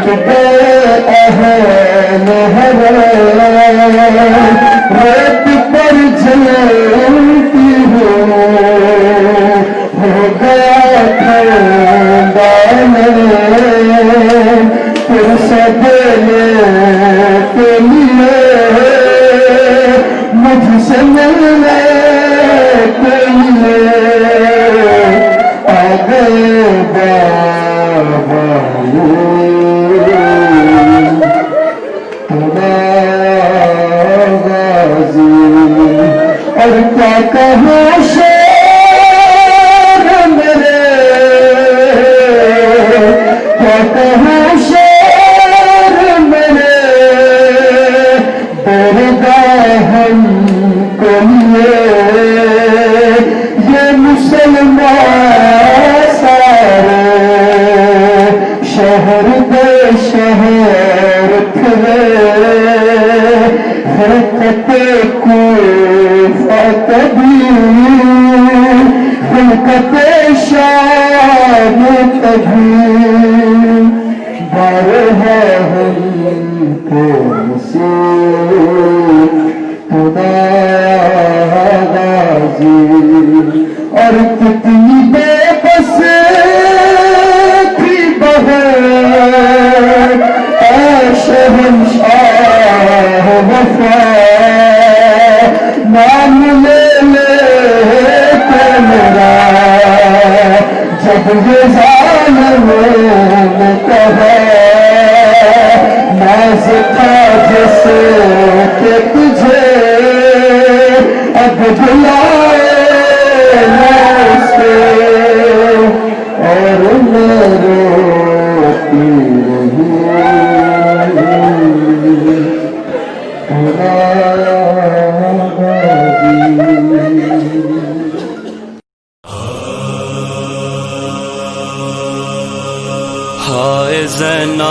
بے اہل ریت پر جلتی ہو گیا ٹھنڈا پھر سے دینے کے لیے مجھ سے ملنے کے لیے آ گئے بابا اور کیا کہوں شیر میرے کیا کہوں شیر میرے درگاہ ہم کو لیے یہ مسلمان سارے شہر دے شہر پھرے حرکت کوفہ کبھی حرکت شام کبھی بارہا ہم کو نصیب خدا غازی اور کتنی بے بس تھی بہر اے شہنشاہ وفا نام لے لے کے میرا جب یہ ظالم نے کہا ناز تھا جیسے کہ تجھے اب بلائے نہ اسے اور میں روتی رہی ہائے زینب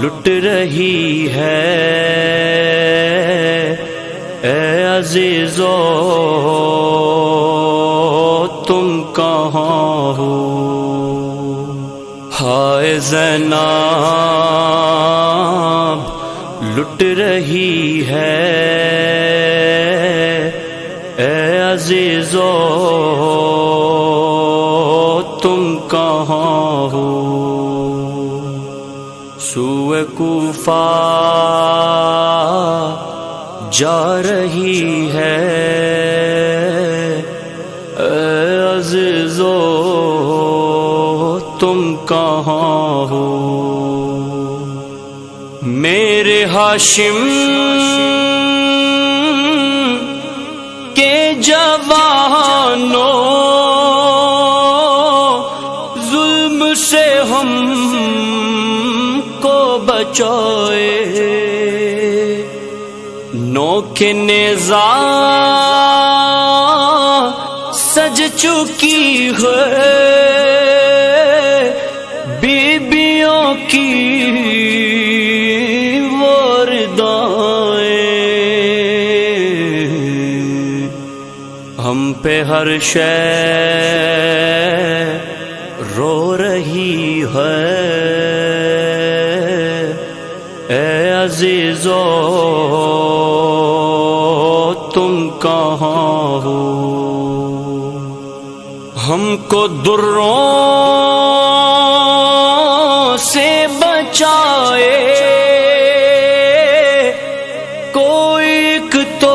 لٹ رہی ہے اے عزیزو تم کہاں ہو ہائے زینب لٹ رہی ہے اے عزیزو تم کہاں ہو سوئے کوفہ جا رہی ہے اے عزیزو تم کہاں ہو میرے ہاشم کے جوانوں ظلم سے ہم کو بچائے نوک نیزہ سج چکی ہے بیبیوں کی وردائیں ہم پہ ہر شے رو رہی ہے اے عزیزو تم کہاں ہو ہم کو دروں سے بچائے کوئی ایک تو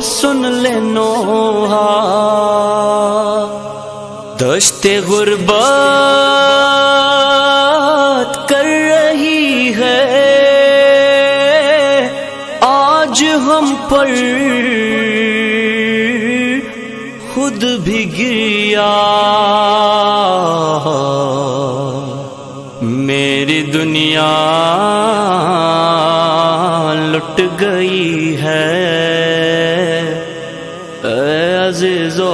سن لے نوحہ دشت غربت کر رہی ہے آج ہم پر خود بھی گریا میری دنیا لٹ گئی ہے اے عزیزو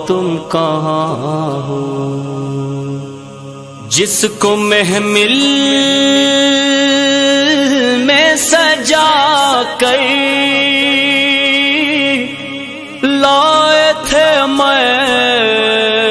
تم کہاں ہو جس کو محمل میں سجا کر لائے تھے میں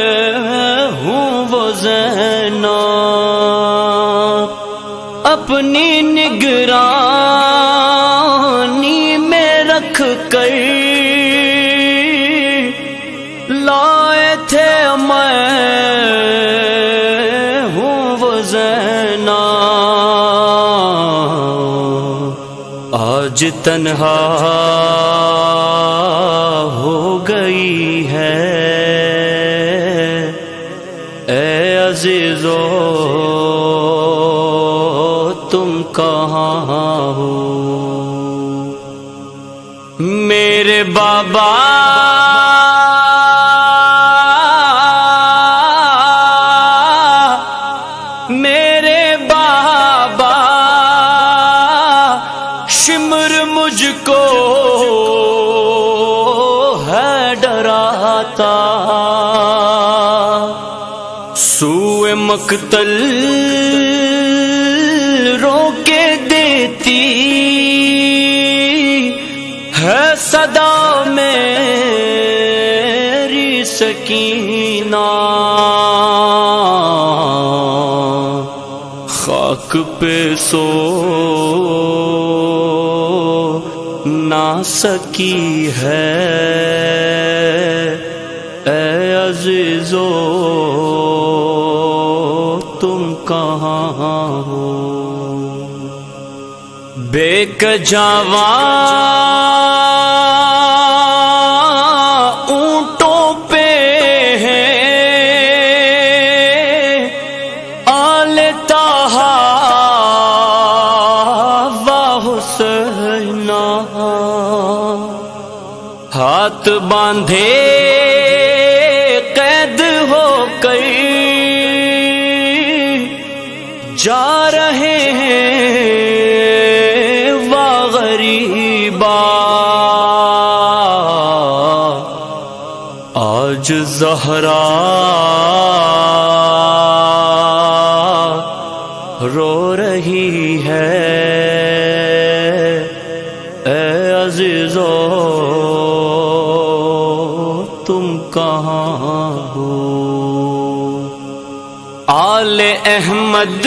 آج تنہا ہو گئی ہے، اے عزیزو تم کہاں ہو؟ میرے بابا میرے بابا شمر مجھ کو ہے ڈراتا، سوئے مقتل روکے دیتی ہے صدا میری سکینہ، خاک پہ سو نہ سکی ہے، اے عزیزو تم کہاں ہو؟ بے کجاواں اونٹوں پہ ہے آل طہا و حسینہ، ہاتھ باندھے قید ہو کر جا رہے ہیں وا غریبا، آج زہرا رو رہی ہے، اے عزیزو تم کہاں ہو؟ آل احمد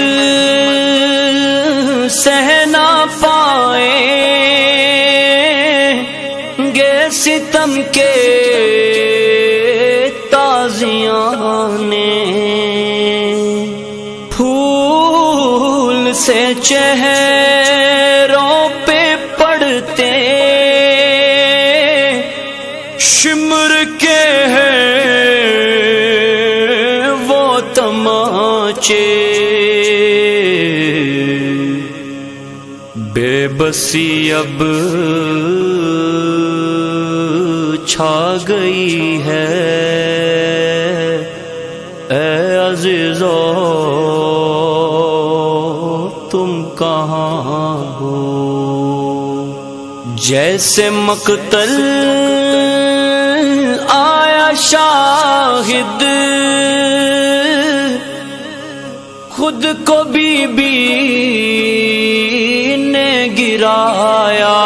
سہ نہ پائیں گے ستم کے تازیانے، پھول سے چہروں پہ پڑتے شمر کے ہیں وہ تماچے، بے بسی اب چھا گئی ہے، اے عزیزو تم کہاں ہو؟ جیسے مقتل آیا شاہد خود کو بی بی نے گرایا،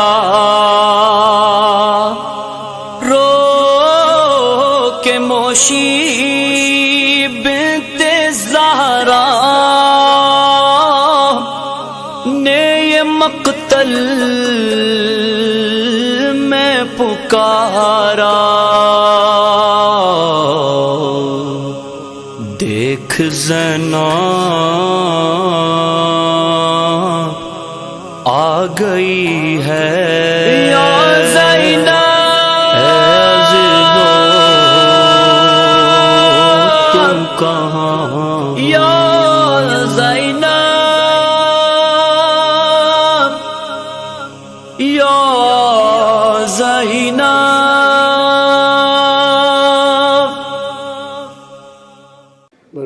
رو کے موشی بنت زہرا نے یہ مقتل میں پکارا، دیکھ زینب آ گئی ہے، یا زینب اے عزیزو تم کہاں ہو؟ یا زینب یا زینب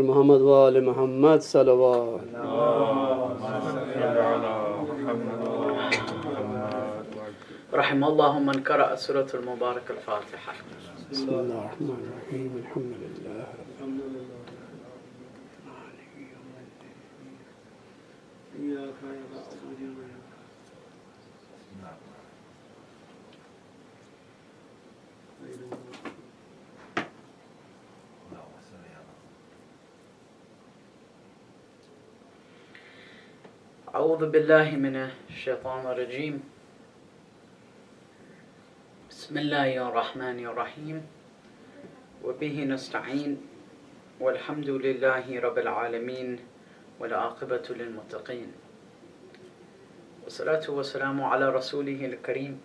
محمد وآل محمد صلوات۔ رحم الله من قرأ سورة المبارك الفاتحة. بسم الله الرحمن الرحيم الحمد لله أعوذ بالله من الشيطان الرجيم. بسم الله الرحمن الرحيم وبه نستعين والحمد لله رب العالمين والعاقبة للمتقين. والصلاة والسلام على رسوله الكريم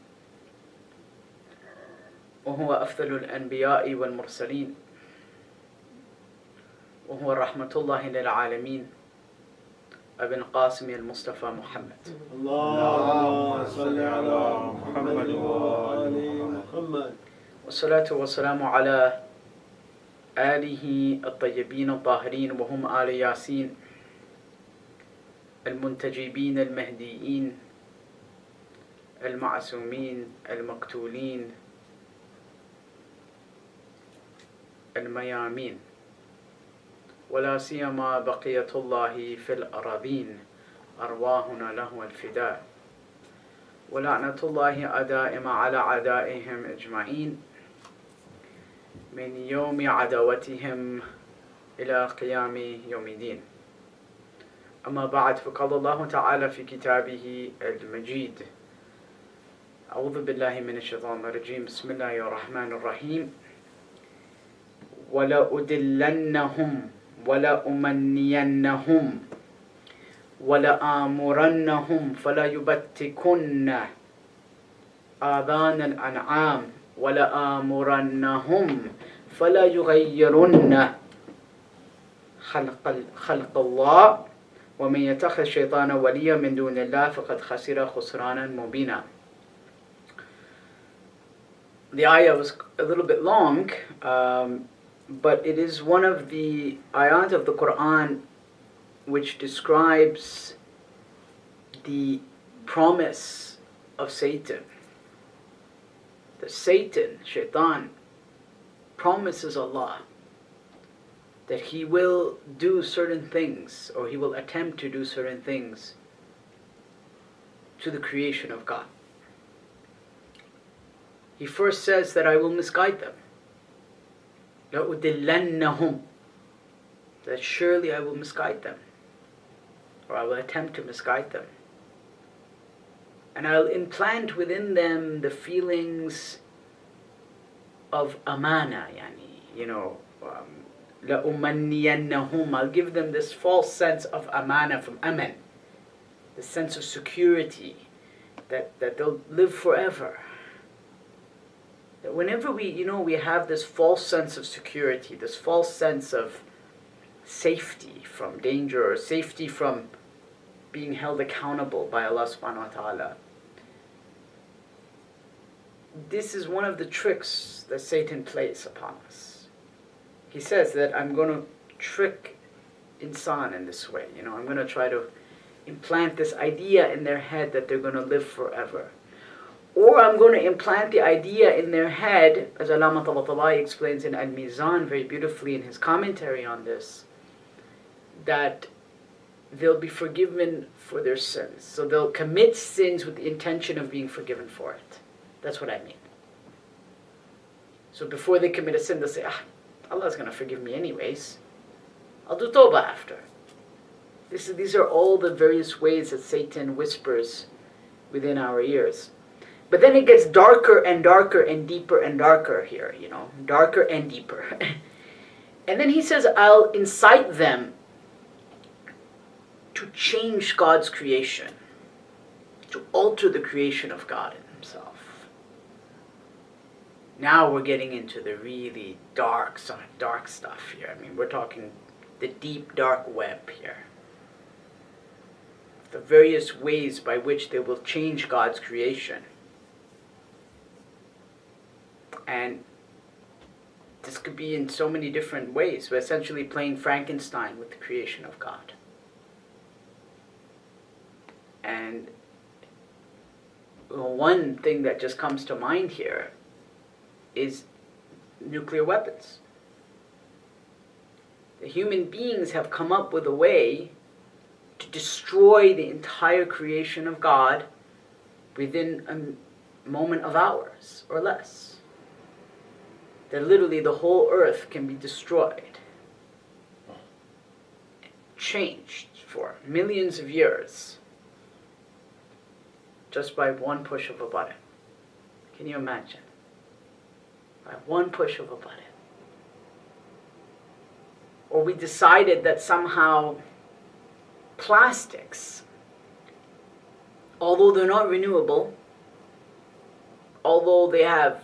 وهو أفضل الأنبياء والمرسلين وهو رحمة الله للعالمين أبي القاسم المصطفى محمد. اللهم صل على محمد وآل محمد. والصلاة والسلام على آله الطيبين الطاهرين وهم آل ياسين المنتجبين المهديين المعصومين المقتولين الميامين، ولا سيما بقية الله في الأراضين أرواحنا له الفداء، ولعنة الله دائمة على أعدائهم أجمعين من يوم عداوتهم إلى قيام يوم الدين. أما بعد، فقال الله تعالى في كتابه المجيد: أعوذ بالله من الشيطان الرجيم، بسم الله الرحمن الرحيم: ولأدلنهم ولأمنينهم ولآمرنهم فلا يبتكن آذان الأنعام ولآمرنهم فلا يغيرن خلق الله ومن يتخذ الشيطان وليا من دون الله فقد خسر خسرانا مبينا. The ayah was a little bit long, but it is one of the ayat of the Quran which describes the promise of Satan. That Satan, Shaitan, promises Allah that he will do certain things, or he will attempt to do certain things to the creation of God. He first says that I will misguide them. لَأُدِلَّنَّهُمْ, that surely I will misguide them, or I will attempt to misguide them. And I'll implant within them the feelings of amana, لَأُمَنِّيَنَّهُمْ, I'll give them this false sense of amana from aman, the sense of security, that they'll live forever. That whenever we have this false sense of security, this false sense of safety from danger, or safety from being held accountable by Allah subhanahu wa ta'ala, this is one of the tricks that Satan plays upon us. He says that I'm going to trick insan in this way. I'm going to try to implant this idea in their head that they're going to live forever. Or I'm going to implant the idea in their head, as Allama Tabatabai explains in Al-Mizan very beautifully in his commentary on this, that they'll be forgiven for their sins. So they'll commit sins with the intention of being forgiven for it. That's what I mean. So before they commit a sin, they'll say, Allah's going to forgive me anyways. I'll do tawbah after. These are all the various ways that Satan whispers within our ears. But then it gets darker and darker and darker here, darker and deeper. And then he says, I'll incite them to change God's creation, to alter the creation of God in himself. Now we're getting into the really dark stuff here. We're talking the deep, dark web here. The various ways by which they will change God's creation. And this could be in so many different ways. We're essentially playing Frankenstein with the creation of God. And one thing that just comes to mind here is nuclear weapons. The human beings have come up with a way to destroy the entire creation of God within a moment of hours or less. That literally the whole earth can be destroyed, changed for millions of years, just by one push of a button. Can you imagine? By one push of a button. Or we decided that somehow plastics although they're not renewable, although they have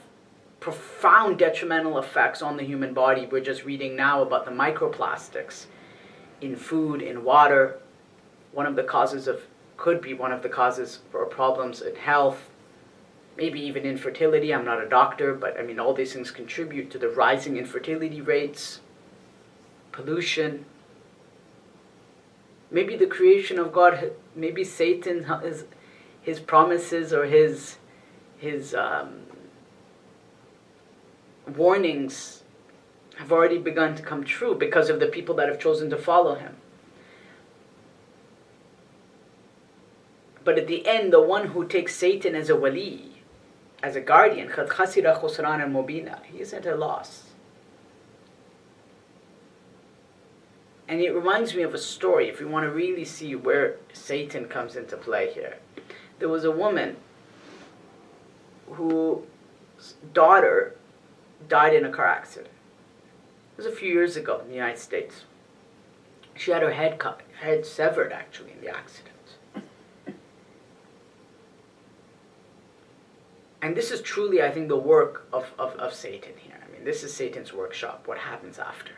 profound detrimental effects on the human body. We're just reading now about the microplastics in food, in water. Could be one of the causes for problems in health, maybe even infertility. I'm not a doctor, but I mean, all these things contribute to the rising infertility rates, pollution. Maybe the creation of God, maybe Satan, his promises or his warnings have already begun to come true because of the people that have chosen to follow him. But at the end, the one who takes Satan as a wali, as a guardian, قَدْ خَسِرَ خُسْرَانًا مُبِينًا, he is at a loss. And it reminds me of a story, if you want to really see where Satan comes into play here. There was a woman whose daughter died in a car accident. It was a few years ago in the United States. She had her head severed actually in the accident. And this is truly, I think, the work of Satan here. I mean, this is Satan's workshop, what happens after.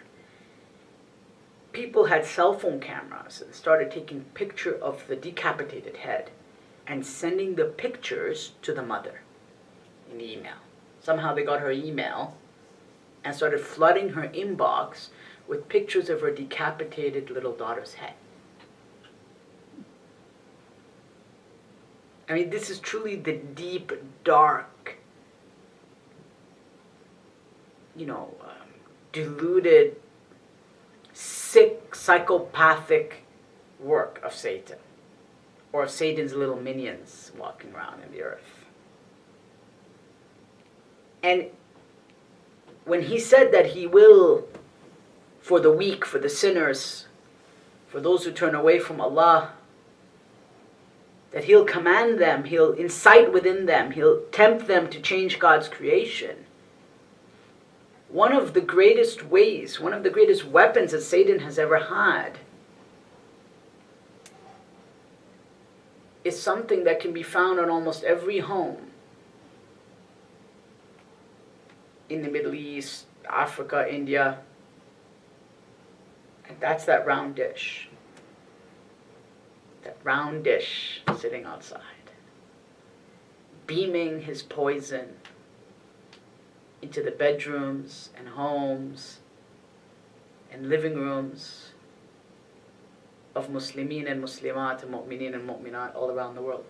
People had cell phone cameras and started taking picture of the decapitated head and sending the pictures to the mother in the email. Somehow they got her email and started flooding her inbox with pictures of her decapitated little daughter's head. I mean, this is truly the deep, dark, deluded, sick, psychopathic work of Satan, or of Satan's little minions walking around in the earth. And when he said that he will, for the weak, for the sinners, for those who turn away from Allah, that he'll command them, he'll incite within them, he'll tempt them to change God's creation. One of the greatest ways, one of the greatest weapons that Satan has ever had is something that can be found in almost every home in the Middle East, Africa, India, and that's that round dish. That round dish sitting outside, beaming his poison into the bedrooms and homes and living rooms of Muslimin and Muslimat and Mu'minin and Mu'minat all around the world.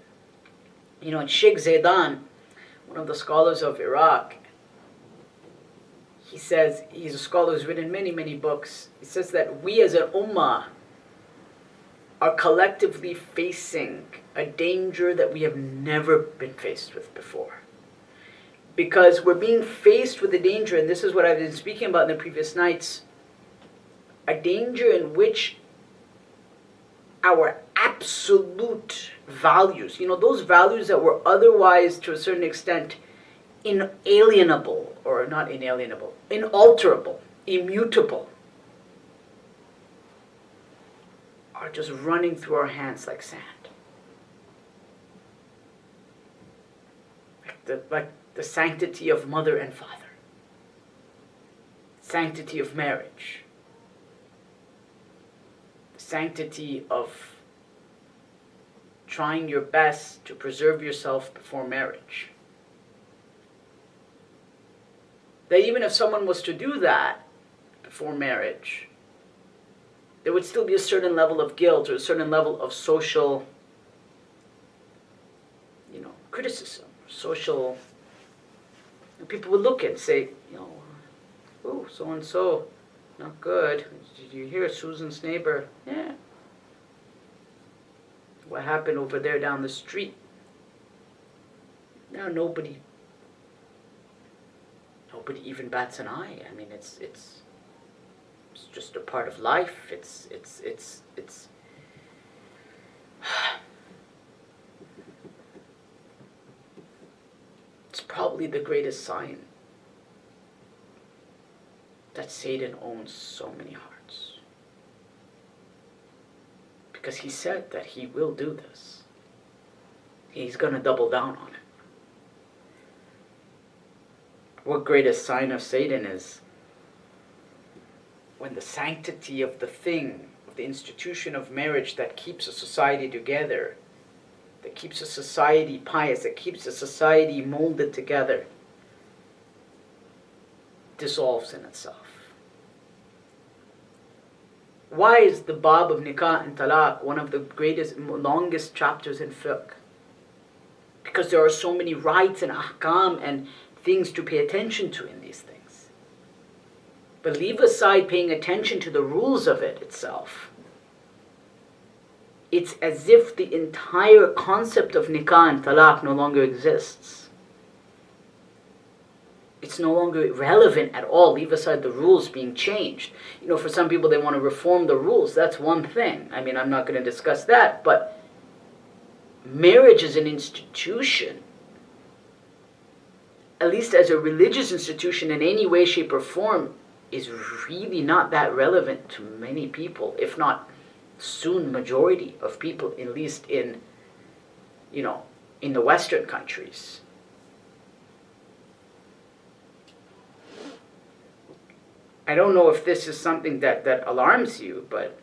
And Shaykh Zaidan, one of the scholars of Iraq, he says, he's a scholar who's written many, many books. He says that we as an ummah are collectively facing a danger that we have never been faced with before. Because we're being faced with a danger, and this is what I've been speaking about in the previous nights, a danger in which our absolute values, those values that were otherwise to a certain extent inalienable, or not inalienable, inalterable, immutable, are just running through our hands like sand. Like the sanctity of mother and father. Sanctity of marriage. Sanctity of trying your best to preserve yourself before marriage. That even if someone was to do that before marriage, there would still be a certain level of guilt or a certain level of social, criticism, social. People would look and say, oh, so-and-so, not good. Did you hear Susan's neighbor? Yeah. What happened over there down the street? Now nobody even bats an eye. I mean, it's just a part of life. It's probably the greatest sign that Satan owns so many hearts. Because he said that he will do this. he's going to double down on it. What greatest sign of Satan is when the sanctity of the thing, of the institution of marriage that keeps a society together, that keeps a society pious, that keeps a society molded together, dissolves in itself. Why is the bab of nikah and talaq one of the greatest, longest chapters in fiqh? Because there are so many rights and ahkam and things to pay attention to in these things. But leave aside paying attention to the rules of it itself. It's as if the entire concept of nikah and talaq no longer exists. It's no longer relevant at all. Leave aside the rules being changed. You know, for some people they want to reform the rules. That's one thing. I mean, I'm not going to discuss that. But marriage is an institution, at least as a religious institution in any way, shape, or form, is really not that relevant to many people, if not soon majority of people, at least in, you know, in the Western countries. I don't know if this is something that alarms you, but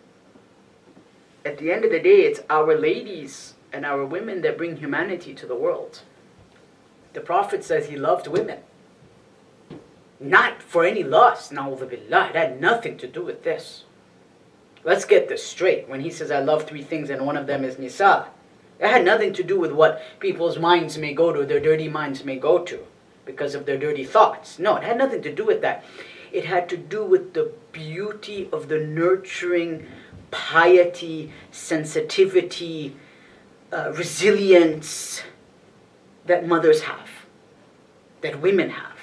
at the end of the day, it's our ladies and our women that bring humanity to the world. The Prophet says he loved women. Not for any lust, na'udhu billah. It had nothing to do with this. Let's get this straight. When he says, I love three things and one of them is nisa, it had nothing to do with what people's minds may go to, their dirty minds may go to, because of their dirty thoughts. No, it had nothing to do with that. It had to do with the beauty of the nurturing piety, sensitivity, resilience that mothers have, that women have,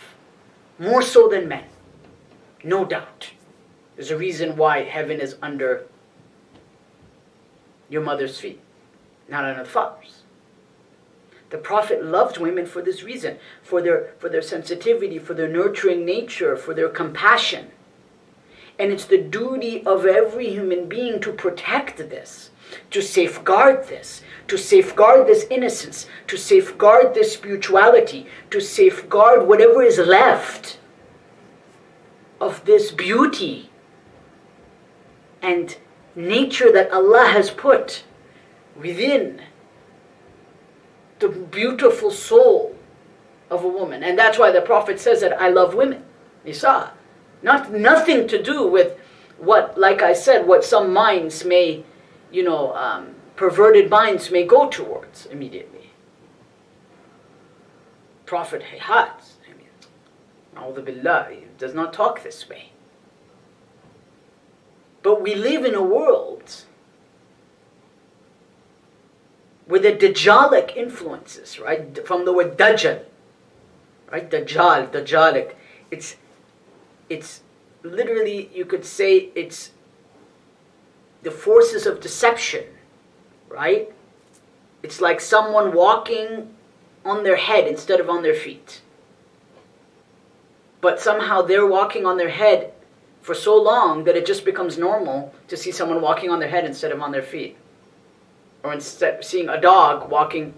more so than men, no doubt. There's a reason why heaven is under your mother's feet, not under the father's. The Prophet loved women for this reason, for their sensitivity, for their nurturing nature, for their compassion. And it's the duty of every human being to protect this, to safeguard this innocence, to safeguard this spirituality, to safeguard whatever is left of this beauty and nature that Allah has put within the beautiful soul of a woman. And that's why the Prophet says that I love women. Nisa. Nothing to do with what, like I said, what some minds may, perverted minds may go towards immediately. Prophet hates. A'udhu billah, he does not talk this way. But we live in a world where the Dajjalic influences, right? From the word Dajjal, right? Dajjalic. It's literally, you could say, it's the forces of deception, right? It's like someone walking on their head instead of on their feet. But somehow they're walking on their head for so long that it just becomes normal to see someone walking on their head instead of on their feet. Or instead seeing a dog walking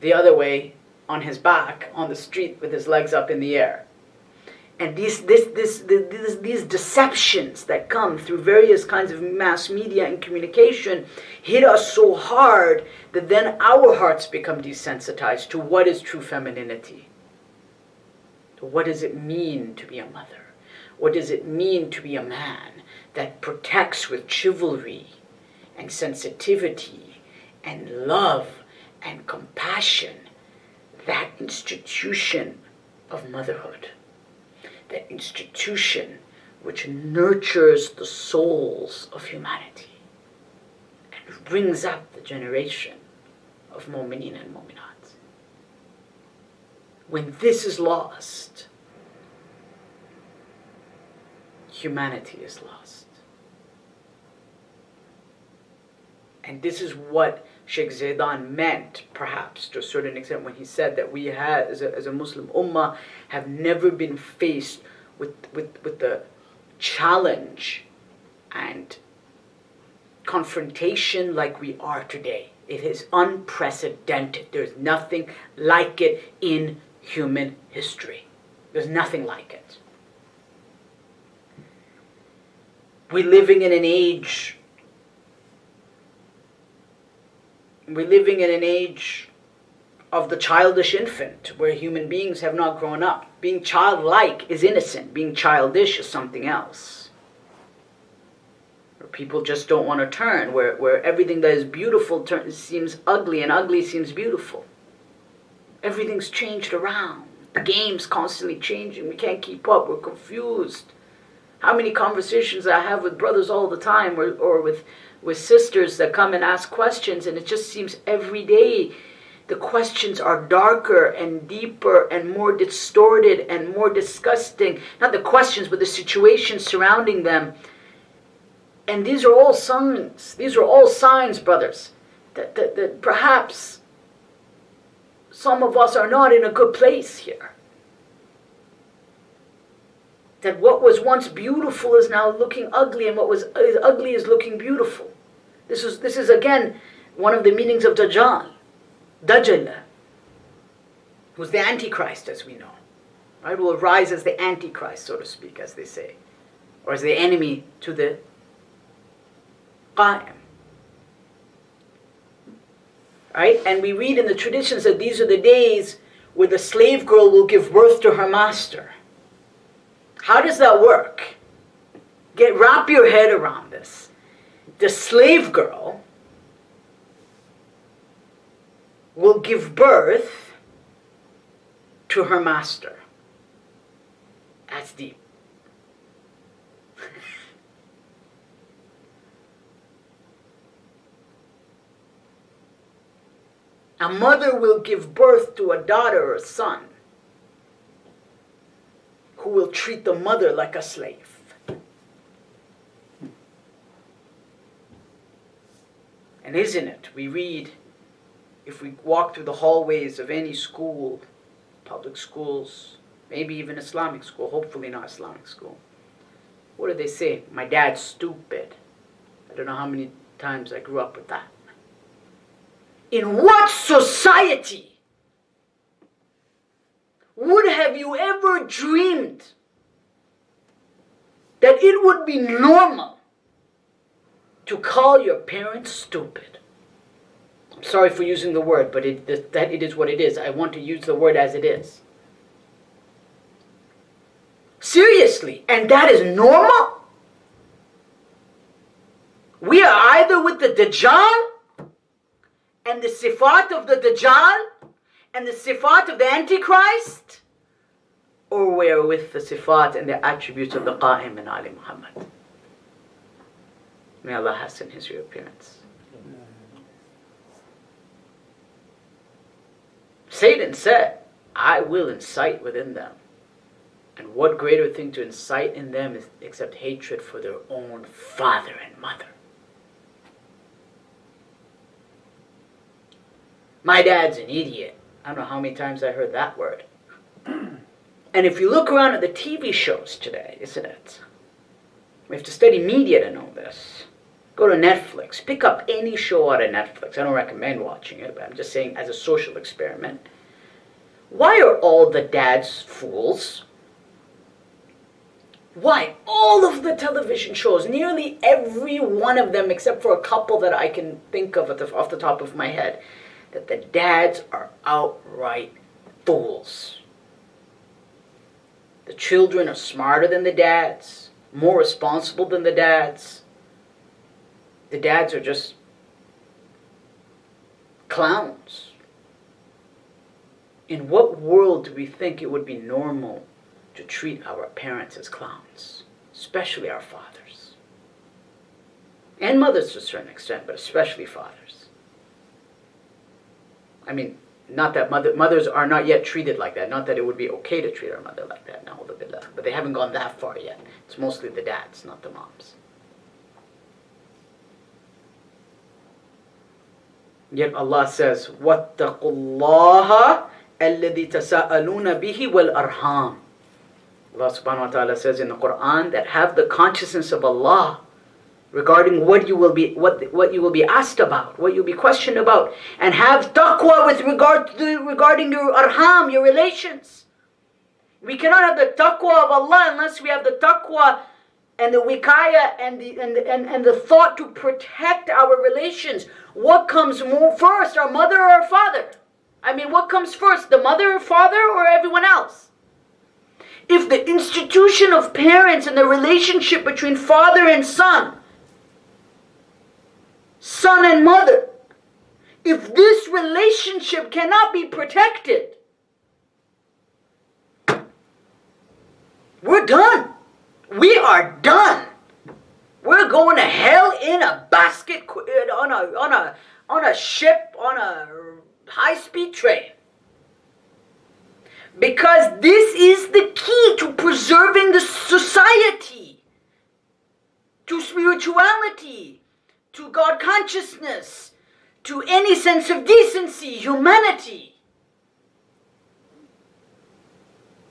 the other way on his back on the street with his legs up in the air. And these deceptions that come through various kinds of mass media and communication hit us so hard that then our hearts become desensitized to what is true femininity. To what does it mean to be a mother? What does it mean to be a man that protects with chivalry and sensitivity and love and compassion that institution of motherhood, that institution which nurtures the souls of humanity and brings up the generation of mu'mineen and mu'minat. When this is lost, humanity is lost. And this is what Shaykh Zaydan meant, perhaps, to a certain extent, when he said that we have, as a Muslim ummah, have never been faced with the challenge and confrontation like we are today. It is unprecedented. There's nothing like it in human history. There's nothing like it. We're living in an age of the childish infant, where human beings have not grown up. Being childlike is innocent. Being childish is something else. Where people just don't want to turn, where everything that is beautiful seems ugly, and ugly seems beautiful. Everything's changed around. The game's constantly changing. We can't keep up. We're confused. How many conversations I have with brothers all the time, or with sisters that come and ask questions, and it just seems every day the questions are darker and deeper and more distorted and more disgusting. Not the questions, but the situations surrounding them. And these are all signs. These are all signs, brothers, that perhaps some of us are not in a good place here. That what was once beautiful is now looking ugly, and what was ugly is looking beautiful. This is again one of the meanings of Dajjal. Dajjal, who's the Antichrist, as we know. Right? Will rise as the Antichrist, so to speak, as they say. Or as the enemy to the Qa'im. Right? And we read in the traditions that these are the days where the slave girl will give birth to her master. How does that work? Wrap your head around this. The slave girl will give birth to her master. That's deep. A mother will give birth to a daughter or a son who will treat the mother like a slave. And isn't it? We read, if we walk through the hallways of any school, public schools, maybe even Islamic school, hopefully not Islamic school, what do they say? My dad's stupid. I don't know how many times I grew up with that. In what society would have you ever dreamed that it would be normal to call your parents stupid? I'm sorry for using the word, but it is what it is. I want to use the word as it is. Seriously, and that is normal? We are either with the Dajjal and the sifat of the Dajjal and the sifat of the Antichrist, or we are with the sifat and the attributes of the Qa'im and Ali Muhammad. May Allah hasten his reappearance. Satan said, I will incite within them. And what greater thing to incite in them is except hatred for their own father and mother. My dad's an idiot. I don't know how many times I heard that word. And if you look around at the TV shows today, isn't it? We have to study media to know this. Go to Netflix. Pick up any show out of Netflix. I don't recommend watching it, but I'm just saying as a social experiment. Why are all the dads fools? Why? All of the television shows, nearly every one of them, except for a couple that I can think of off the top of my head, that the dads are outright fools. The children are smarter than the dads, more responsible than the dads. The dads are just clowns. In what world do we think it would be normal to treat our parents as clowns, especially our fathers? And mothers to a certain extent, but especially fathers. I mean, not that mothers are not yet treated like that. Not that it would be okay to treat our mother like that, but they haven't gone that far yet. It's mostly the dads, not the moms. Yet Allah says, وَاتَّقُوا اللَّهَ الَّذِي تَسَاءَلُونَ بِهِ وَالْأَرْحَامِ. Allah subhanahu wa ta'ala says in the Quran that have the consciousness of Allah regarding what you will be asked about, what you'll be questioned about, and have taqwa with regarding your arham, your relations. We cannot have the taqwa of Allah unless we have the taqwa and the wikaya and the thought to protect our relations. What comes first, our mother or our father? I mean, what comes first, the mother or father or everyone else? If the institution of parents and the relationship between father and son and mother, if this relationship cannot be protected, we're done. We are done. We're going to hell in a basket, on a ship, on a high-speed train. Because this is the key to preserving the society, to spirituality, to God consciousness, to any sense of decency, humanity.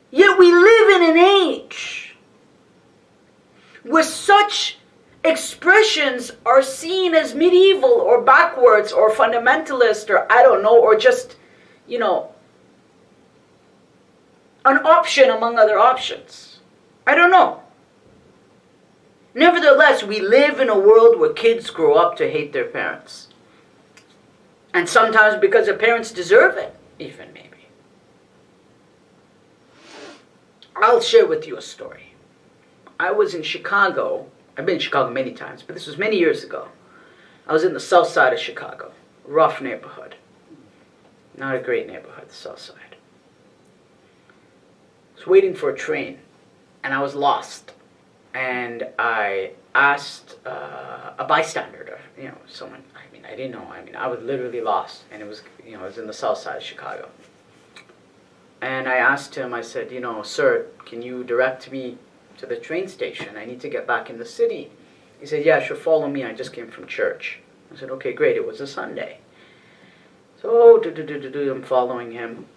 Yet we live in an age where such expressions are seen as medieval or backwards or fundamentalist or I don't know, or just, an option among other options. I don't know. Nevertheless, we live in a world where kids grow up to hate their parents. And sometimes because their parents deserve it, even maybe. I'll share with you a story. I was in Chicago. I've been in Chicago many times, but this was many years ago. I was in the south side of Chicago. Rough neighborhood. Not a great neighborhood, the south side. I was waiting for a train, and I was lost. And I asked a bystander, someone, I didn't know. I was literally lost, and it was in the south side of Chicago. And I asked him, I said, sir, can you direct me to the train station? I need to get back in the city. He said, yeah, sure, follow me. I just came from church. I said, okay, great. It was a Sunday. So, I'm following him.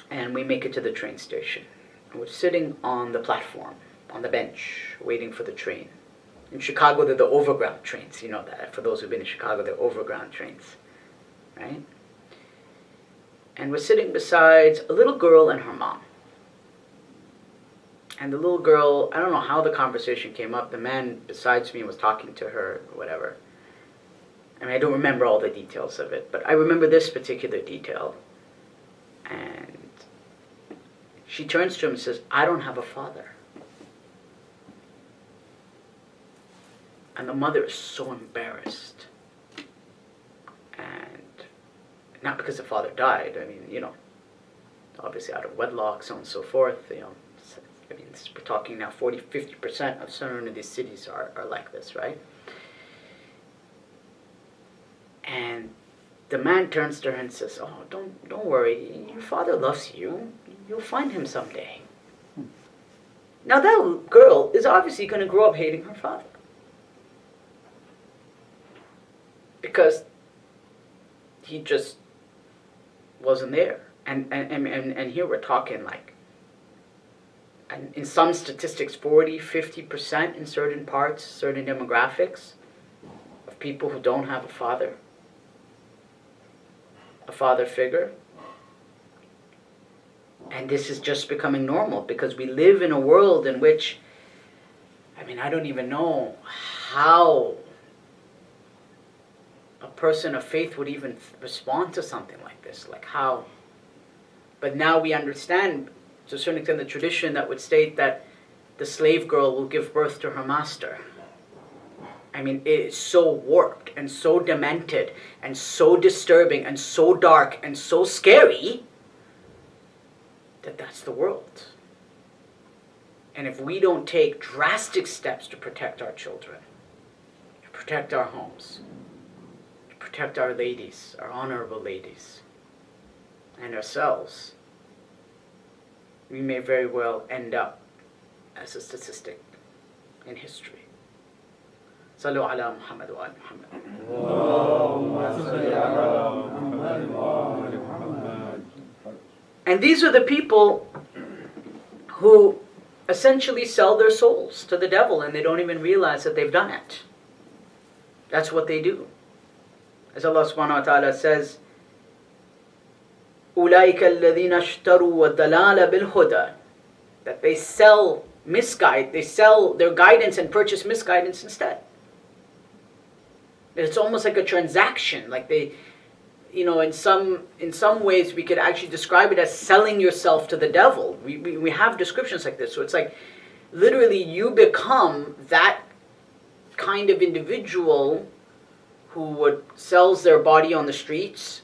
And we make it to the train station. And we're sitting on the platform, on the bench, waiting for the train. In Chicago, they're the overground trains. You know that. For those who've been in Chicago, they're overground trains. Right? And we're sitting beside a little girl and her mom. And the little girl, I don't know how the conversation came up. The man besides me was talking to her, or whatever. I don't remember all the details of it, but I remember this particular detail. And she turns to him and says, I don't have a father. And the mother is so embarrassed. And not because the father died, obviously out of wedlock, so on and so forth, we're talking now 50% of certain of these cities are like this, right? And the man turns to her and says, oh, don't worry, your father loves you. You'll find him someday. Now that girl is obviously going to grow up hating her father. Because he just wasn't there. And here we're talking and in some statistics, 40, 50% in certain parts, certain demographics of people who don't have a father figure. And this is just becoming normal because we live in a world in which, I don't even know how a person of faith would even respond to something like this. Like how? But now we understand, to a certain extent, the tradition that would state that the slave girl will give birth to her master. It is so warped and so demented and so disturbing and so dark and so scary that that's the world. And if we don't take drastic steps to protect our children, to protect our homes, to protect our ladies, our honorable ladies, and ourselves, we may very well end up as a statistic in history. Sallu ala Muhammad wa ala Muhammad. And these are the people who essentially sell their souls to the devil, and they don't even realize that they've done it. That's what they do. As Allah subhanahu wa ta'ala says, أُولَٰئِكَ الَّذِينَ اشْتَرُوا وَالدَّلَالَ بِالْهُدَى, that they sell they sell their guidance and purchase misguidance instead. It's almost like a transaction, like they, in some ways we could actually describe it as selling yourself to the devil. We have descriptions like this. So it's like literally you become that kind of individual who sells their body on the streets.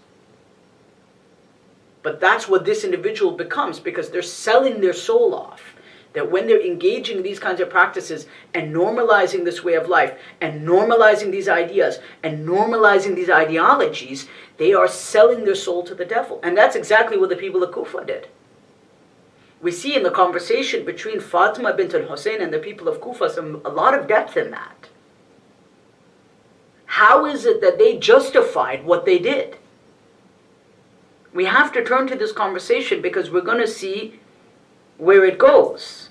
But that's what this individual becomes, because they're selling their soul off. That when they're engaging in these kinds of practices and normalizing this way of life and normalizing these ideas and normalizing these ideologies, they are selling their soul to the devil. And that's exactly what the people of Kufa did. We see in the conversation between Fatima bint al-Hussein and the people of Kufa a lot of depth in that. How is it that they justified what they did? We have to turn to this conversation because we're going to see where it goes.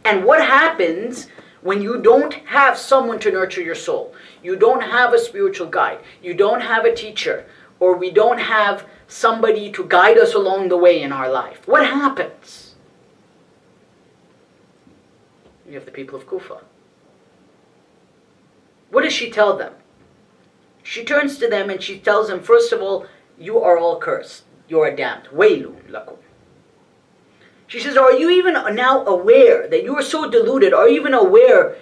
And what happens when you don't have someone to nurture your soul? You don't have a spiritual guide. You don't have a teacher. Or we don't have somebody to guide us along the way in our life. What happens? You have the people of Kufa. What does she tell them? She turns to them and she tells them, first of all, you are all cursed. You are damned. Waylun lakum. She says, are you even now aware that you are so deluded? Are you even aware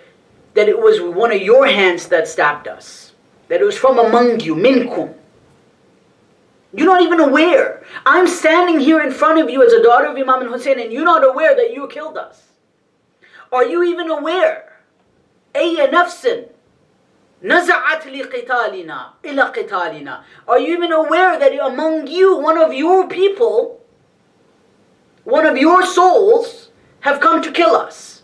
that it was one of your hands that stabbed us? That it was from among you, minkum. You're not even aware. I'm standing here in front of you as a daughter of Imam al-Hussein, and you're not aware that you killed us. Are you even aware? Ayya nafsin naza'at li qitalina ila qitalina. Are you even aware that among you, one of your people, one of your souls have come to kill us?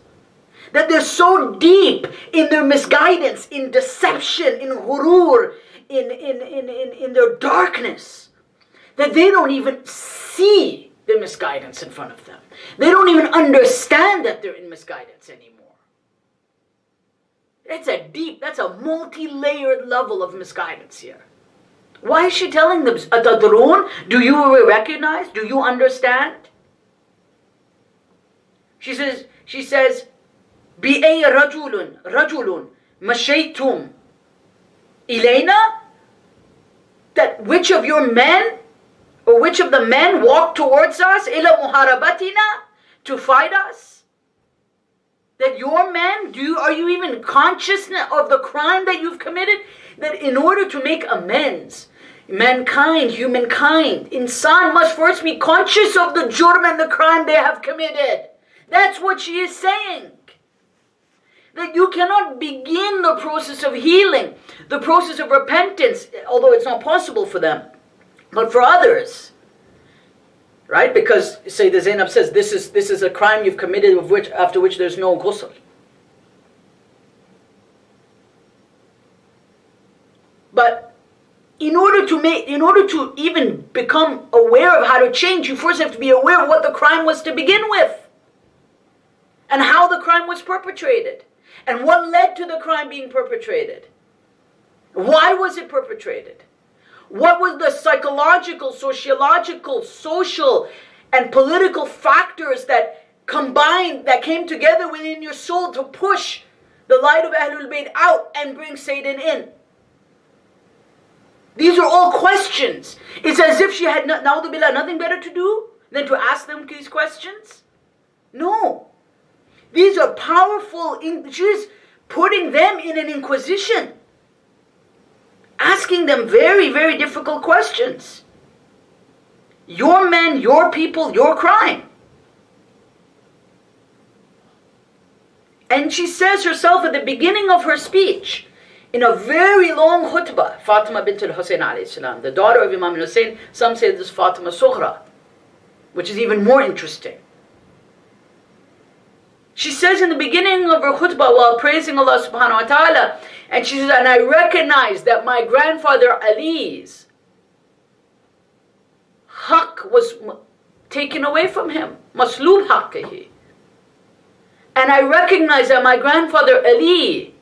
That they're so deep in their misguidance, in deception, in ghurur, in their darkness, that they don't even see the misguidance in front of them. They don't even understand that they're in misguidance anymore. That's a multi-layered level of misguidance here. Why is she telling them, Atadrun? Do you recognize? Do you understand? She says, بِأَيْ رَجُلٌ مَشَيْتُمْ إِلَيْنَا? That which of your men, or which of the men walked towards us, إِلَى مُحَارَبَتِنَا, to fight us? That your men, are you even conscious of the crime that you've committed? That in order to make amends, humankind, insan must first be conscious of the jurm and the crime they have committed. That's what she is saying. That you cannot begin the process of healing, the process of repentance, although it's not possible for them, but for others. Right? Because Sayyidah Zainab says, this is a crime you've committed after which there's no ghusl. But in order to even become aware of how to change, you first have to be aware of what the crime was to begin with. And how the crime was perpetrated. And what led to the crime being perpetrated. Why was it perpetrated? What was the psychological, sociological, social, and political factors that combined, that came together within your soul to push the light of Ahlul Bayt out and bring Satan in? These are all questions. It's as if she had, nothing better to do than to ask them these questions. No. These are powerful, she's putting them in an inquisition. Asking them very, very difficult questions. Your men, your people, your crime. And she says herself at the beginning of her speech, in a very long khutbah, Fatima bint al-Hussein alayhi salam, the daughter of Imam al-Hussein, some say this is Fatima Sughra, which is even more interesting. She says in the beginning of her khutbah while praising Allah subhanahu wa ta'ala, and she says, and I recognize that my grandfather Ali's haqq was taken away from him. Masloob haqqihi. And I recognize that my grandfather Ali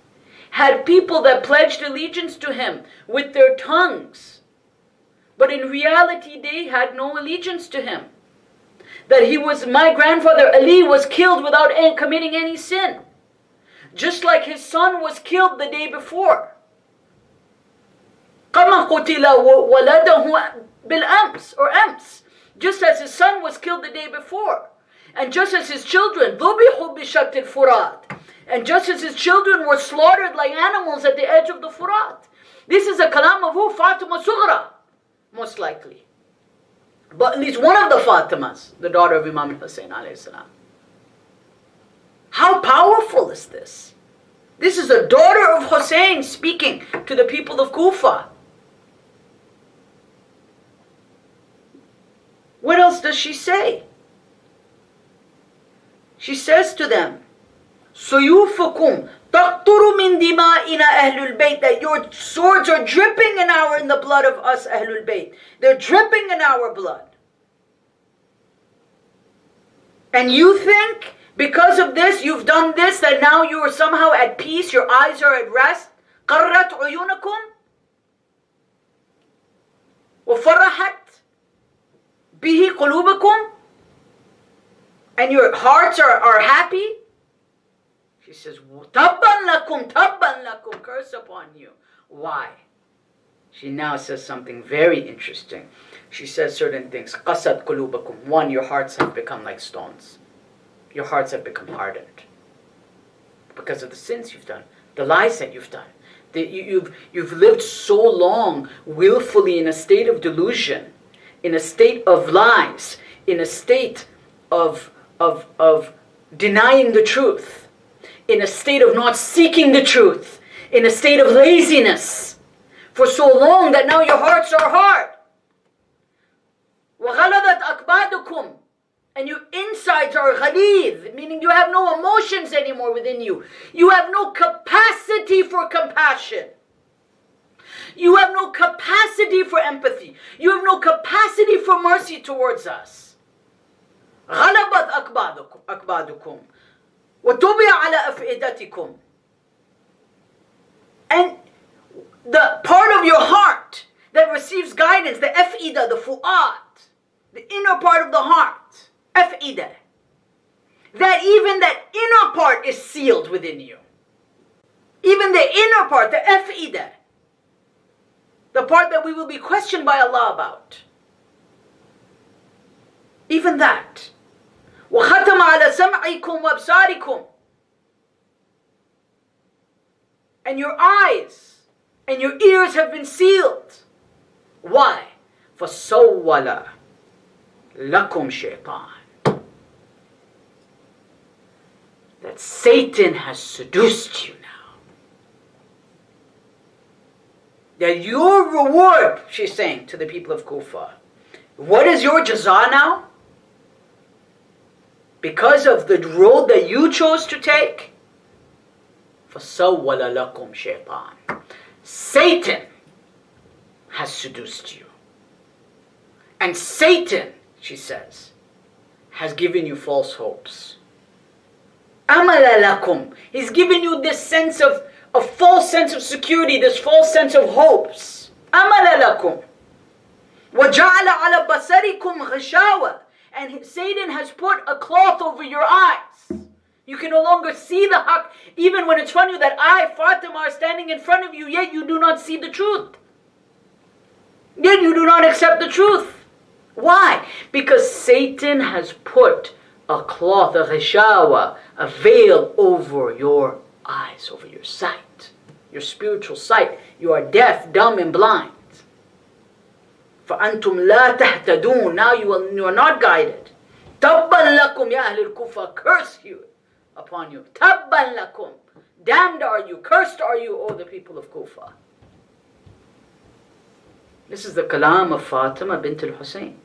had people that pledged allegiance to him with their tongues. But in reality, they had no allegiance to him. That my grandfather Ali was killed without committing any sin. Just like his son was killed the day before. كَمَا قُتِلَ وَلَدَهُ بِالْأَمْسِ or أَمْسِ. Just as his son was killed the day before. And just as his children, ذُبِحُوا بِشَتِّ الْفُرَاتِ. And just as his children were slaughtered like animals at the edge of the Furat. This is a kalam of who? Fatima Sughra, most likely. But at least one of the Fatimas, the daughter of Imam Hussain alayhi salam. How powerful is this? This is the daughter of Hussain speaking to the people of Kufa. What else does she say? She says to them, Suyufukum taqturu min dima'ina ahlul bayt, that your swords are dripping in the blood of us ahlul bayt. They're dripping in our blood. And you think because of this, you've done this, that now you are somehow at peace, your eyes are at rest. قَرَّتْ عُيُونَكُمْ وَفَرَحَتْ بِهِ قُلُوبَكُمْ, and your hearts are happy. She says, تَبًّا لَكُمْ, curse upon you. Why? She now says something very interesting. She says certain things. قَسَتْ قُلُوبَكُمْ. One, your hearts have become like stones. Your hearts have become hardened. Because of the sins you've done. The lies that you've done. You've lived so long willfully in a state of delusion. In a state of lies. In a state of denying the truth. In a state of not seeking the truth. In a state of laziness. For so long that now your hearts are hard. وَغَلَظَتْ أَكْبَادُكُمْ, and your insides are ghalidh, meaning you have no emotions anymore within you. You have no capacity for compassion. You have no capacity for empathy. You have no capacity for mercy towards us. غَلَبَتْ أَكْبَادُكُمْ وَطُبِعَ عَلَى أَفْئِدَتِكُمْ. And the part of your heart that receives guidance, the af'idah, the fu'at, the inner part of the heart, af'idah, that even that inner part is sealed within you. Even the inner part, the af'idah, the part that we will be questioned by Allah about. Even that. وَخَتَمَ عَلَى سَمْعِكُمْ وَأَبْصَارِكُمْ. And your eyes and your ears have been sealed. Why? فَسَوَّلَ لَكُمْ شَيْطَانٌ. That Satan has seduced you now. That your reward, she's saying to the people of Kufa, what is your jaza now? Because of the road that you chose to take? فَسَوَّلَ لَكُمْ شَيْطَانٌ. Satan has seduced you. And Satan, she says, has given you false hopes. أَمَلَ لَكُمْ. He's given you this sense of a false sense of security, this false sense of hopes. أَمَلَ لَكُمْ. وَجَعَلَ عَلَى بَصَرِكُمْ غِشَاوَةً. And Satan has put a cloth over your eyes. You can no longer see the haqq, even when it's from you that I, Fatima, are standing in front of you, yet you do not see the truth. Yet you do not accept the truth. Why? Because Satan has put a cloth, a ghishawa, a veil over your eyes, over your sight, your spiritual sight. You are deaf, dumb, and blind. فَأَنْتُمْ لَا تَهْتَدُونَ. Now you are not guided. تَبًّا لَكُمْ يَا أَهْلِ الْكُوفَةِ. Curse you upon you. تَبًّا لَكُمْ. Damned are you, cursed are you, O the people of Kufa. This is the kalam of Fatima bint al-Hussein.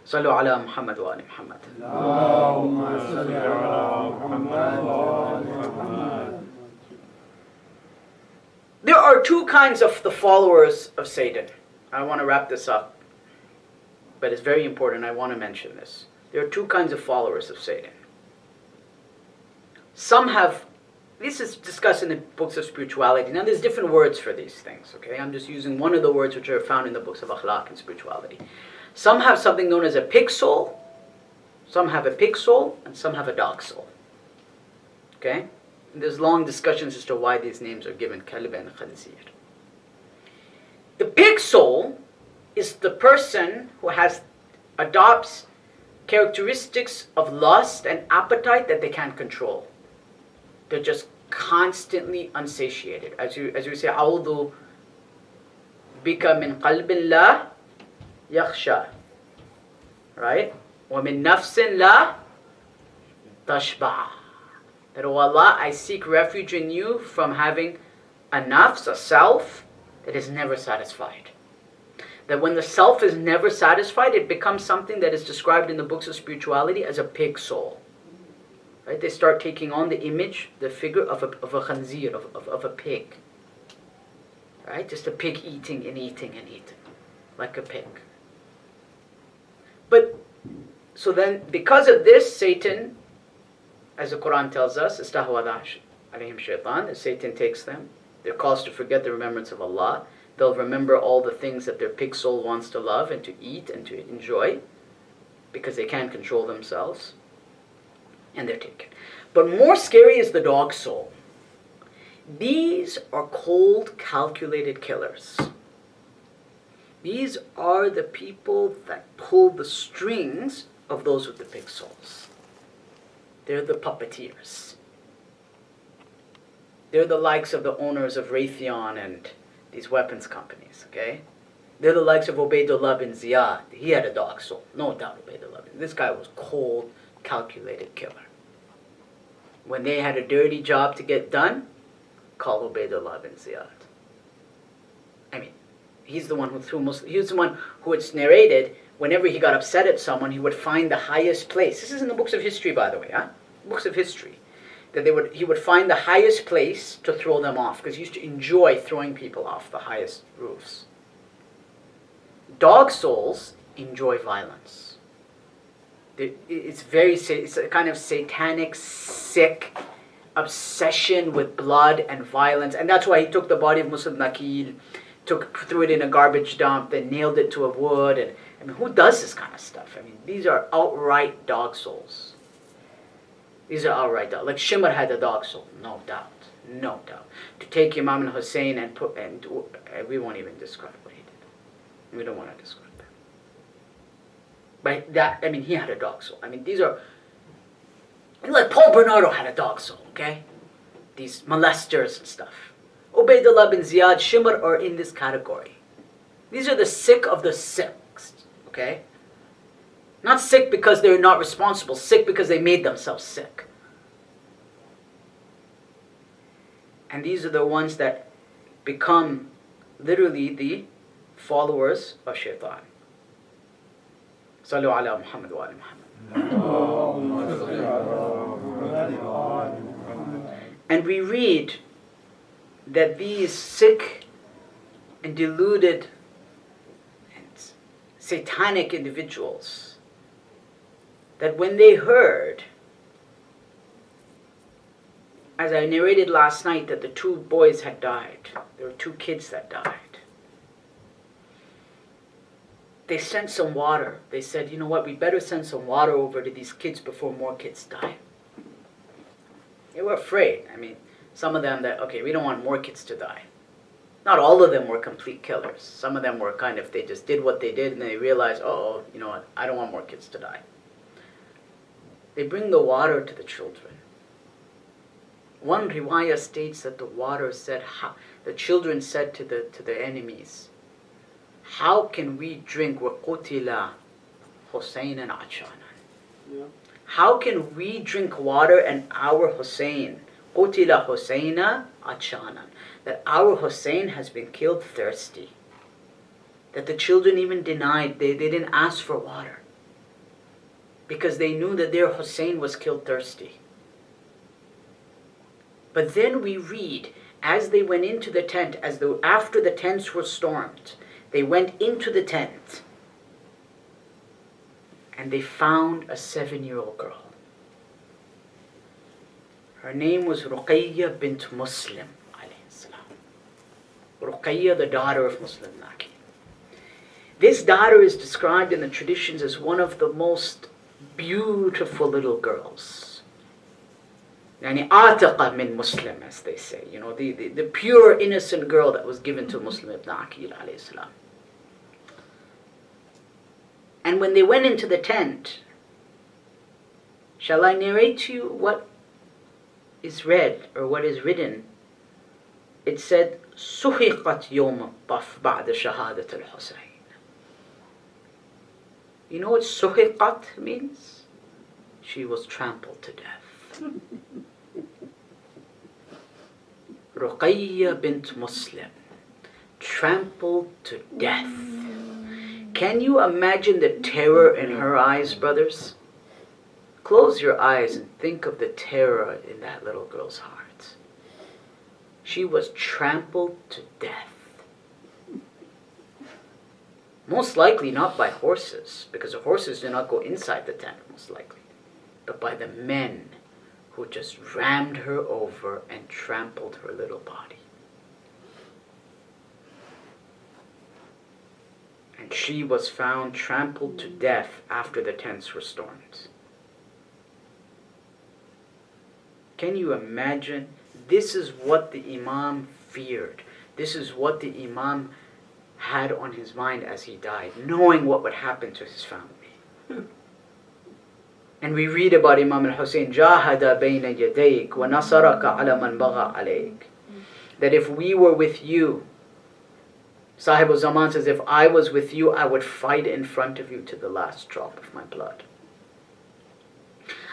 صلوا على محمد وآل محمد. اللهم صل على محمد وآل محمد. There are two kinds of the followers of Satan. I want to wrap this up, but it's very important. I want to mention this. there are two kinds of followers of Satan. Some have, this is discussed in the books of spirituality. Now there's different words for these things, okay? I'm just using one of the words which are found in the books of akhlaq and spirituality. Some have something known as a pig soul, some have a pig soul, and some have a dog soul. Okay? And there's long discussions as to why these names are given, kalb and khanzir. The pig soul is the person who adopts characteristics of lust and appetite that they can't control. They're just constantly unsatiated. As you say, "A'udhu bika min qalbin la yakhsha." Right? "Wa min nafsin la tashba'." That, "Oh Allah, I seek refuge in you from having a nafs, a self, that is never satisfied." That when the self is never satisfied, it becomes something that is described in the books of spirituality as a pig soul. Right? They start taking on the image, the figure of a khanzir, of a pig. Right? Just a pig eating and eating and eating, like a pig. But, so then, because of this, Satan, as the Quran tells us, istahwada alayhim shaitan, as Satan takes them, they're caused to forget the remembrance of Allah. They'll remember all the things that their pig soul wants to love and to eat and to enjoy, because they can't control themselves. And they're taken. But more scary is the dog soul. These are cold, calculated killers. These are the people that pull the strings of those with the pig souls. They're the puppeteers. They're the likes of the owners of Raytheon and these weapons companies, okay? They're the likes of Ubaydullah bin Ziyad. He had a dog soul, no doubt. Ubaydullah. This guy was cold, calculated killer. When they had a dirty job to get done, call Ubaydullah bin Ziyad. I mean, he's the one who threw Muslims. He was the one who, it's narrated, whenever he got upset at someone, he would find the highest place. This is in the books of history, by the way, huh? Books of history. That he would find the highest place to throw them off, because he used to enjoy throwing people off the highest roofs. Dog souls enjoy violence. It's a kind of satanic, sick obsession with blood and violence, and that's why he took the body of Muslim Nakil, threw it in a garbage dump, then nailed it to a wood. And I mean, who does this kind of stuff? I mean, these are outright dog souls. These are outright dog. Like Shimr had a dog soul, no doubt, no doubt. To take Imam Hussein and we won't even describe what he did. We don't want to describe that. But that, I mean, he had a dog soul. I mean, these are, like Paul Bernardo had a dog soul, okay? These molesters and stuff. Ubaydullah bin Ziyad, Shimr are in this category. These are the sick of the sick, okay? Not sick because they're not responsible, sick because they made themselves sick. And these are the ones that become literally the followers of shaitan. Sallu ala Muhammad wa ala Muhammad. And we read that these sick and deluded and satanic individuals, that when they heard, as I narrated last night, that the two boys had died, there were two kids that died, they sent some water. They said, you know what, we better send some water over to these kids before more kids die. They were afraid. I mean, some of them that, okay, we don't want more kids to die. Not all of them were complete killers. Some of them were kind of, they just did what they did and they realized, oh, you know what, I don't want more kids to die. They bring the water to the children. One riwayah states that the water said, the children said to the enemies, how can we drink وَقُتِلَ حُسَيْنًا عَطْشَانًا? How can we drink water and our Hussein, قُتِلَ حُسَيْنًا عَطْشَانًا, that our Hussein has been killed thirsty? That the children even denied, they didn't ask for water, because they knew that their Hussein was killed thirsty. But then we read, as they went into the tent, after the tents were stormed, they went into the tent. and they found a 7-year-old girl. Her name was Ruqayya bint Muslim, alayhi salam. Ruqayya, the daughter of Muslim Naki. This daughter is described in the traditions as one of the most beautiful little girls. Yani atiqa min Muslim, as they say. You know, the pure, innocent girl that was given to Muslim ibn Aqil, alayhi salam. And when they went into the tent, shall I narrate to you what is read or what is written? It said, "Suhiqat yawm al-taf ba'da shahadat al-Husayn." You know what suhiqat means? She was trampled to death. Ruqayya bint Muslim, trampled to death. Can you imagine the terror in her eyes, brothers? Close your eyes and think of the terror in that little girl's heart. She was trampled to death. Most likely not by horses, because the horses do not go inside the tent, most likely, but by the men who just rammed her over and trampled her little body. And she was found trampled to death after the tents were stormed. Can you imagine? This is what the Imam feared. This is what the Imam had on his mind as he died, knowing what would happen to his family. And we read about Imam al-Hussein, "Jahada bayna yadayk wa nasaraka ala man bagha alayk." That if we were with you, Sahib al-Zaman says, if I was with you, I would fight in front of you to the last drop of my blood.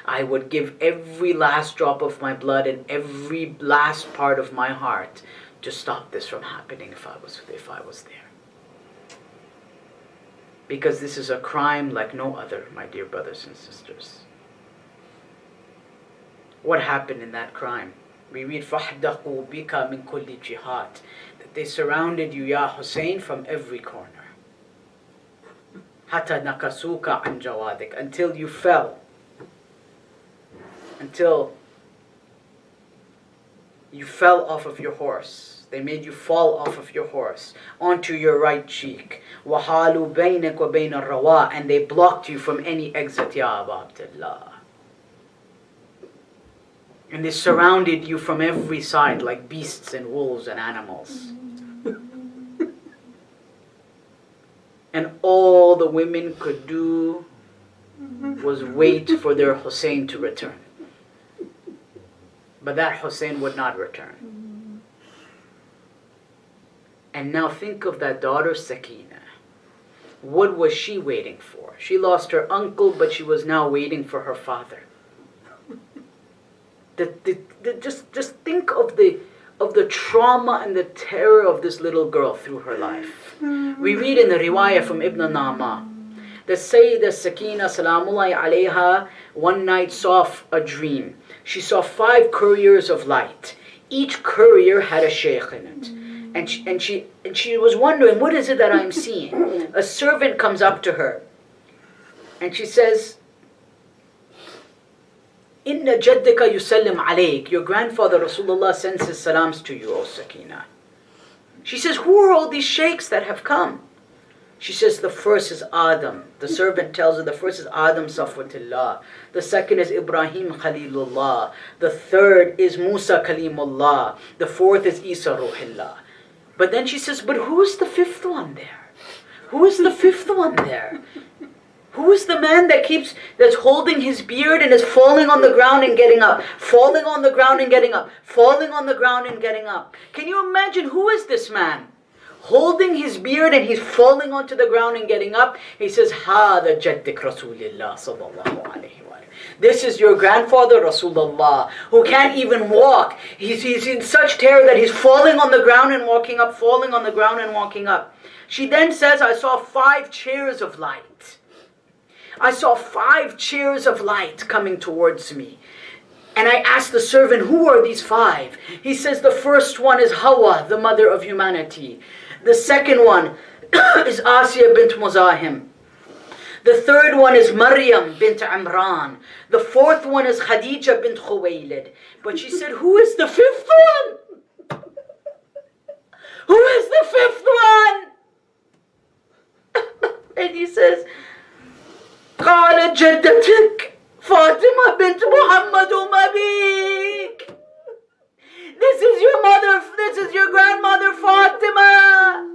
I would give every last drop of my blood and every last part of my heart to stop this from happening if I was there. Because this is a crime like no other, my dear brothers and sisters. What happened in that crime? We read, فَحْدَقُوا بِكَ مِنْ كُلِّ جِهَاتٍ, that they surrounded you, Ya Hussein, from every corner. حَتَى نَكَسُوكَ عَنْ جَوَادِكَ, until you fell. Until you fell off of your horse. They made you fall off of your horse onto your right cheek. وَحَالُوا بَيْنَكَ وَبَيْنَ الرَّوَاءِ, and they blocked you from any exit, Ya Aba Abdullah. And they surrounded you from every side like beasts and wolves and animals. And all the women could do was wait for their Hussein to return. But that Hussein would not return. And now think of that daughter Sakina. What was she waiting for? She lost her uncle, but she was now waiting for her father. Just think of the trauma and the terror of this little girl through her life. We read in the riwayah from Ibn Nama that Sayyidah Sakina Salamullahi alayha one night saw a dream. She saw 5 couriers of light. Each courier had a shaykh in it. And she was wondering, what is it that I'm seeing? A servant comes up to her and she says, Inna jaddaka yusallim alayk. Your grandfather Rasulullah sends his salams to you, O Sakina. She says, who are all these sheikhs that have come? She says, the first is Adam. The servant tells her the first is Adam Safwatullah. The second is Ibrahim Khalilullah. The third is Musa Kalimullah. The fourth is Isa Ruhillah. But then she says, but who is the 5th one there? Who is the 5th one there? Who is the man that's holding his beard and is falling on the ground and getting up? Falling on the ground and getting up. Falling on the ground and getting up. Can you imagine who is this man? Holding his beard and he's falling onto the ground and getting up. He says, هَذَا جَدِّكْ رَسُولِ اللَّهِ صَلَّى اللَّهُ عَلَيْهِ وَآلِهِ. This is your grandfather Rasulullah, who can't even walk. He's in such terror that he's falling on the ground and walking up, falling on the ground and walking up. She then says, I saw 5 chairs of light. I saw 5 chairs of light coming towards me. And I asked the servant, who are these 5? He says, the first one is Hawa, the mother of humanity. The second one is ISIA bint Muzahim. The third one is Maryam bint Imran. The fourth one is Khadija bint Khuwaylid. But she said, who is the fifth one? Who is the fifth one? And he says, قالت جدتك فاطمة بنت محمد أبيك. This is your mother, this is your grandmother Fatima.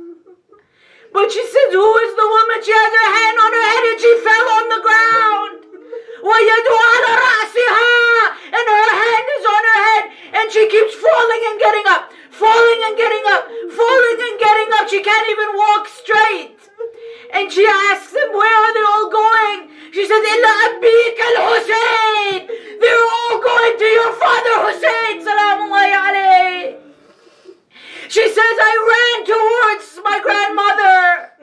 But she says, who is the woman? She has her hand on her head and she fell on the ground. وَيَدُهَا عَلَى رَأْسِهَا. And her hand is on her head and she keeps falling and getting up. Falling and getting up. Falling and getting up. She can't even walk straight. And she asks them, where are they all going? She says, إِلَّا أَبِّيكَ الْحُسَيْنِ. They're all going to your father Hussein. Salamullahi alayhi. She says, I ran towards my grandmother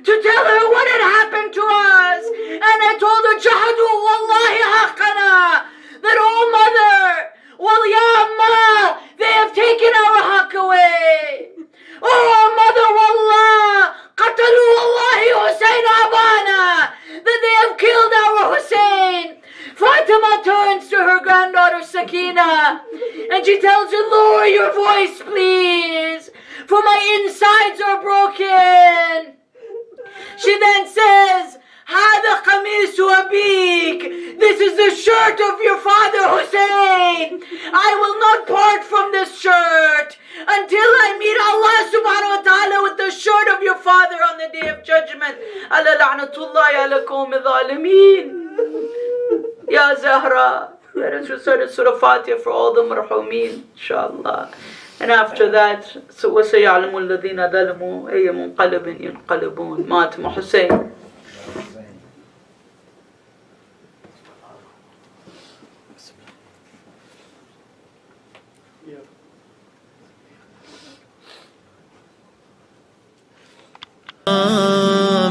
to tell her what had happened to us. And I told her, Jahadu wallahi haqqana. That, oh mother, well ya amma, they have taken our haqq away. Oh mother, wallah, qatalu wallahi Hussein abana. That they have killed our Hussein. Fatima turns to her granddaughter Sakina and she tells her, lower your voice please, for my insides are broken. She then says, هذا قميص أبيك. This is the shirt of your father Hussein. I will not part from this shirt until I meet Allah subhanahu wa ta'ala with the shirt of your father on the day of judgment. Ala la'natullahi ala qawmi zalimin. Ya Zahra. Let us recite Surah Fatiha for all the marhumin, inshallah. And after that, وَسَيَعْلَمُ الَّذِينَ ظَلَمُوا أَيَّ مُنْقَلَبٍ يَنْقَلِبُونَ ماتم Hussein.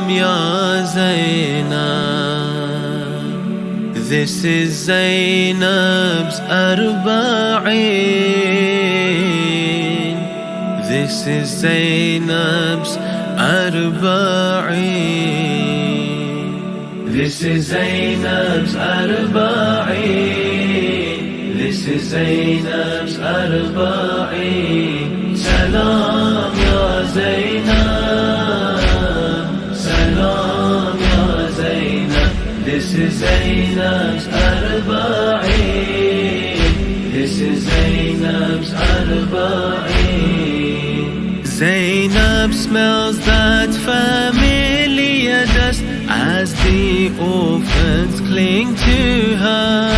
Ya Zainab, this is Zainab's Arba'in. This is Zainab's Arba'in. This is Zainab's Arba'in. This is Zainab's Arba'in. Salam ya Zainab. Salam ya Zainab. This is Zainab's Arba'in. This is Zainab's Arba'in. Zainab smells that familiar dust as the orphans cling to her.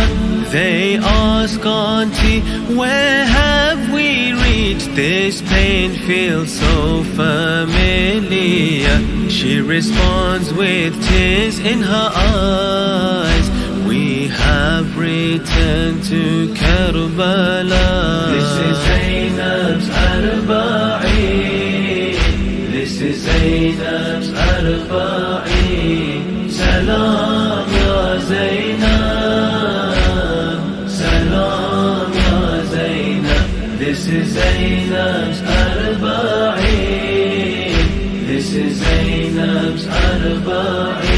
They ask, Auntie, where have we reached? This pain feels so familiar. She responds with tears in her eyes. We have returned to Karbala. This is Zainab's Arba'in. This is Zainab's Arba'in. Salam ya Zainab. Salam ya Zainab. This is Zainab's Arba'in. This is Zainab's Arba'in.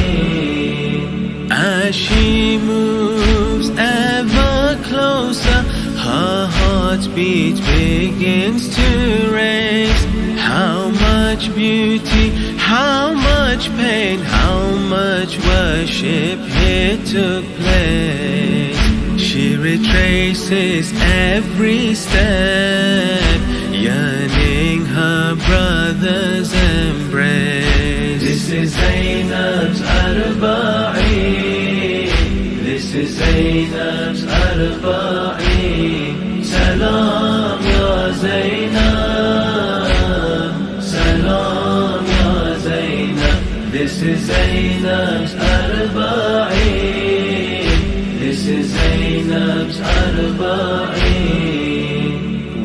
As she moves ever closer, her heartbeat begins to race. How much beauty, how much pain, how much worship here took place. She retraces every step, yearning her brother's embrace. This is Zainab's Arba'in. This is Zainab's Arba'in. Salam ya Zainab. Salam ya Zainab. This is Zainab's Arba'in. This is Zainab's Arba'in.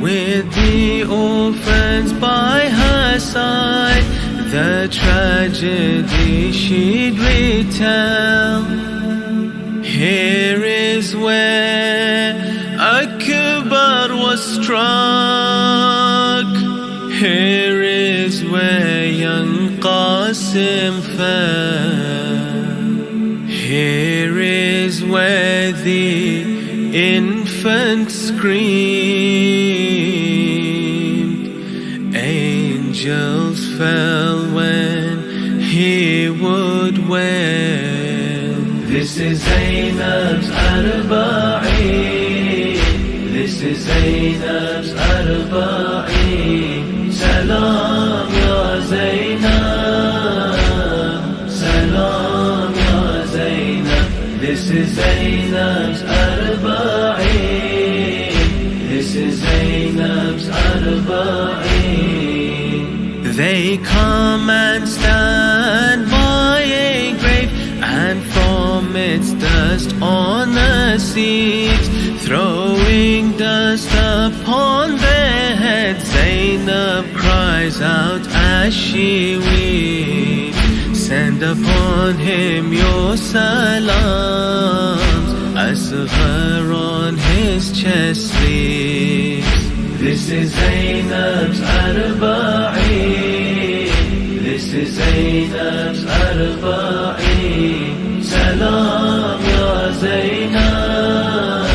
With the orphans by her side, the tragedy she'd retell. Here is where Akbar was struck. Here is where young Qasim fell. where the infant screamed. Angels fell when he would wail. This is Zainab's Arba'een. This is Zainab's Arba'een. Salam ya Zainab. Salam ya Zainab. This is Zainab's Arba'een. This is Zainab's Arba'een. They come and stand by a grave, and from its dust on the seats, throwing dust upon their heads, Zainab cries out as she weeps. Send upon him your salams, Asghar on his chest sleeves. This is Zainab's Arba'een. This is Zainab's Arba'een. Salam ya Zainab.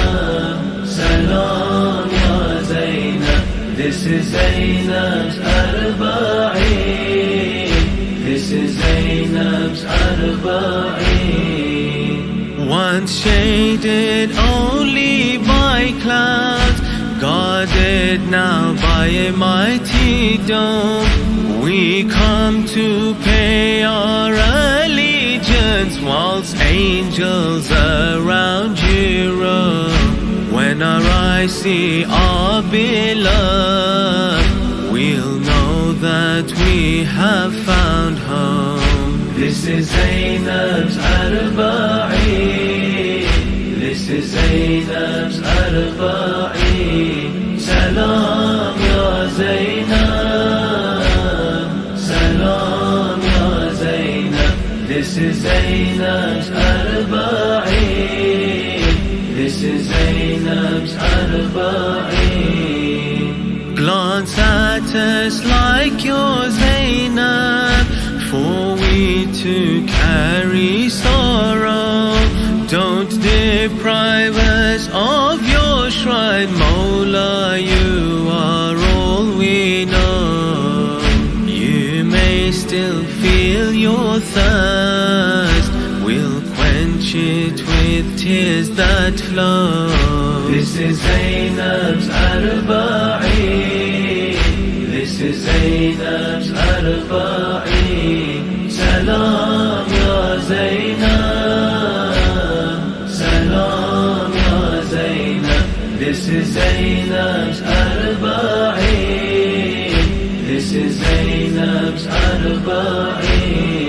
Salam ya Zainab. This is Zainab's Arba'een. This is Zainab's Arba'een. Once shaded only by clouds, guarded now by a mighty dome, we come to pay our allegiance whilst angels around you roam. When our eyes see our beloved, we'll know that we have found home. This is Zainab's Arba'een. This is Zainab's Arba'een. Salam ya Zainab. Salam ya Zainab. This is Zainab's Arba'een. This is Zainab's Arba'een. Glance at us like your Zainab, for we too carry sorrow. Don't deprive us of your shrine, Mawla, you are all we know. You may still feel your thirst, we'll quench it with tears that flow. This is Zainab's Arba'een. This is Zainab's Arba'een. Salam ya Zainab. Salam ya Zainab. This is Zainab's Arba'een. This is Zainab's Arba'een.